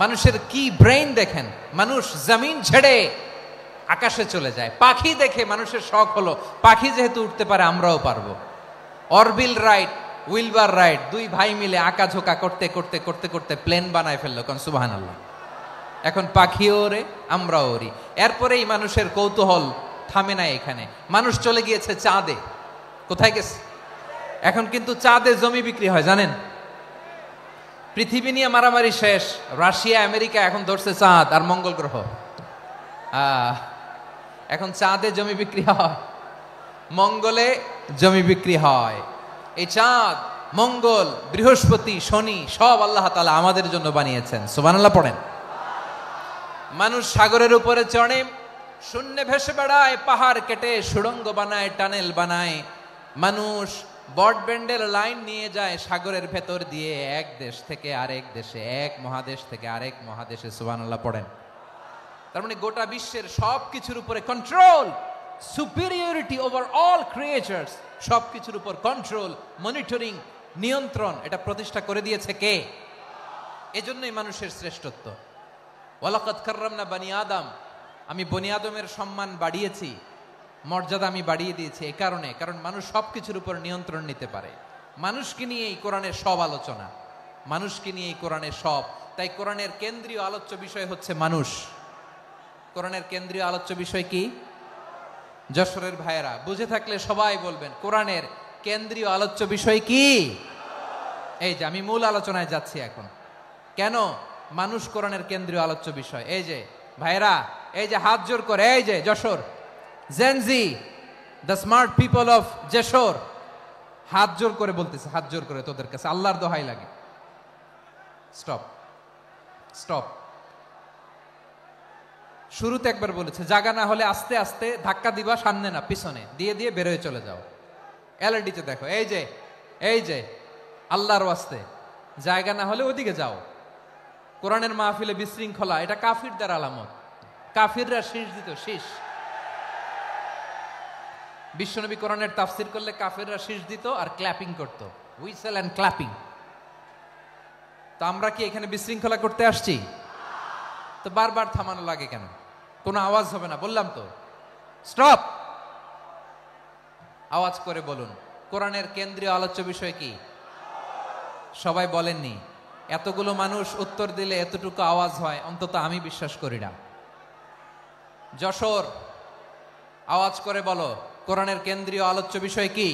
মানুষের কি ব্রেইন দেখেন, মানুষ জমিন ছেড়ে আকাশে চলে যায়। পাখি দেখে মানুষের শখ হলো পাখি যেহেতু উঠতে পারে আমরাও পারবো। অরবিল রাইট, উইলবার রাইট, দুই ভাই মিলে আঁকাঝোঁকা করতে করতে করতে করতে প্লেন বানায় ফেললো, কোন সুবহানাল্লাহ। এখন পাখিও ওরে, আমরাও ওরি। এরপরেই মানুষের কৌতূহল থামে না এখানে, মানুষ চলে গিয়েছে চাঁদে। কোথায় গেছে? এখন কিন্তু চাঁদে জমি বিক্রি হয় জানেন। পৃথিবী নিয়ে মারামারি শেষ, রাশিয়া আমেরিকা এখন ধরছে চাঁদ আর মঙ্গল গ্রহ। এখন চাঁদে জমি বিক্রি হয়, মঙ্গলে জমি বিক্রি হয়। এই চাঁদ, মঙ্গল, বৃহস্পতি, শনি সব আল্লাহ তাআলা আমাদের জন্য বানিয়েছেন। সুবহানাল্লাহ পড়েন। মানুষ সাগরের উপরে চড়ে, শূন্যে ভেসে বেড়ায়, পাহাড় কেটে সুড়ঙ্গ বানায়, টানেল বানায়। মানুষ ব্রডব্যান্ডের লাইন নিয়ে যায় সাগরের ভেতর দিয়ে, এক দেশ থেকে আরেক দেশে, এক মহাদেশ থেকে আরেক মহাদেশে। সুবহানাল্লাহ পড়েন। তার মানে গোটা বিশ্বের সব কিছুর উপরে control, superiority over all creatures, সব কিছুর উপর কন্ট্রোল, মনিটরিং, নিয়ন্ত্রণ, এটা প্রতিষ্ঠা করে দিয়েছে কে? এজন্যই মানুষের শ্রেষ্ঠত্ব। ওয়ালাকাদ কাররামনা বানি আদম, আমি বনি আদমের সম্মান বাড়িয়েছি, মর্যাদা আমি বাড়িয়ে দিয়েছি এই কারণে, কারণ মানুষ সবকিছুর উপর নিয়ন্ত্রণ নিতে পারে। মানুষকে নিয়ে এই কোরআনের সব আলোচনা, মানুষকে নিয়ে এই কোরআনের সব। তাই কোরআনের কেন্দ্রীয় আলোচ্য বিষয় হচ্ছে মানুষ। কোরআনের কেন্দ্রীয় আলোচ্য বিষয় কি? যশোরের ভাইয়েরা বুঝে থাকলে সবাই বলবেন, কোরআনের কেন্দ্রীয় আলোচ্য বিষয় কি? এই যে আমি মূল আলোচনায় যাচ্ছি এখন। কেন মানুষ কোরআনের কেন্দ্রীয় আলোচ্য বিষয়? এই যে ভাইয়েরা, এই যে হাত জোর করে, এই যে Jessore Gen Z, the smart people of Jessore, হাত জোর করে বলতেছে, হাত জোর করে তোদের কাছে আল্লাহর দোহাই লাগে, স্টপ স্টপ। শুরুতে একবার বলেছে জায়গা না হলে আস্তে আস্তে ধাক্কা দিবা, সামনে না পিছনে, দিয়ে দিয়ে বেরোয় চলে যাও। এলইডিতে দেখো, এই যে এই যে আল্লাহর ওয়াস্তে জায়গা না হলে ওদিকে যাও। কোরআনের মাহফিলে বিশৃঙ্খলা, এটা কাফিরদের আলামত। কাফিররা শীষ দিত, শীষ। বিশ্বনবী কোরআনের তাফসির করলে কাফিররা শীষ দিত আর ক্ল্যাপিং করত, হুইসেল এন্ড ক্ল্যাপিং। তো আমরা কি এখানে বিশৃঙ্খলা করতে আসছি? তো বারবার থামানো লাগে কেন? কোনো আওয়াজ হবে না, বললাম তো স্টপ। আওয়াজ করে বলুন, কোরআনের কেন্দ্রীয় আলোচ্য বিষয় কি? সবাই বলেননি। এতগুলো মানুষ উত্তর দিলে এতটুকু আওয়াজ হয়, অন্তত আমি বিশ্বাস করি না। যশোর, আওয়াজ করে বলো, কোরআনের কেন্দ্রীয় আলোচ্য বিষয় কি?